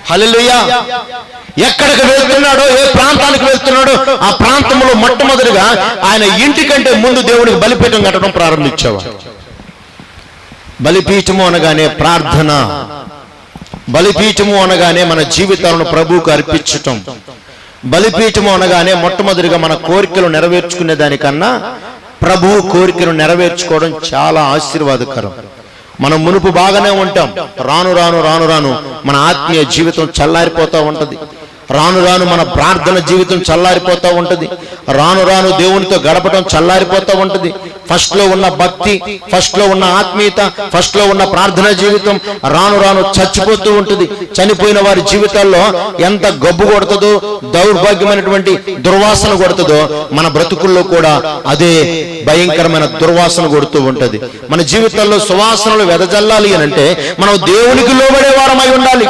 హల్లెలూయా. ఎక్కడికి వెళ్తున్నాడో, ఏ ప్రాంతానికి వెళ్తున్నాడో ఆ ప్రాంతంలో మొట్టమొదటిగా ఆయన ఇంటికంటే ముందు దేవుడికి బలిపీఠం కట్టడం ప్రారంభించేవాడు. బలిపీఠము అనగానే ప్రార్థన, బలిపీఠము అనగానే మన జీవితాలను ప్రభువుకు అర్పించటం, బలిపీఠము అనగానే మొట్టమొదటిగా మన కోరికలు నెరవేర్చుకునే దానికన్నా ప్రభువు కోరికను నెరవేర్చుకోవడం చాలా ఆశీర్వాదకరం. మనం మునుపు బాగానే ఉంటాం, రాను రాను రాను రాను మన ఆత్మీయ జీవితం చల్లారిపోతూ ఉంటది. రాను రాను మన ప్రార్థన జీవితం చల్లారిపోతూ ఉంటది. రాను రాను దేవునితో గడపడం చల్లారిపోతూ ఉంటది. ఫస్ట్ లో ఉన్న భక్తి, ఫస్ట్ లో ఉన్న ఆత్మీయత, ఫస్ట్ లో ఉన్న ప్రార్థన జీవితం రాను రాను చచ్చిపోతూ ఉంటుంది. చనిపోయిన వారి జీవితాల్లో ఎంత గబ్బు కొడుతుందో, దౌర్భాగ్యమైనటువంటి దుర్వాసన కొడుతుందో, మన బ్రతుకుల్లో కూడా అదే భయంకరమైన దుర్వాసన కొడుతూ ఉంటది. మన జీవితాల్లో సువాసనలు వెదజల్లాలి అని అంటే మనం దేవునికి లోబడే వారమై ఉండాలి.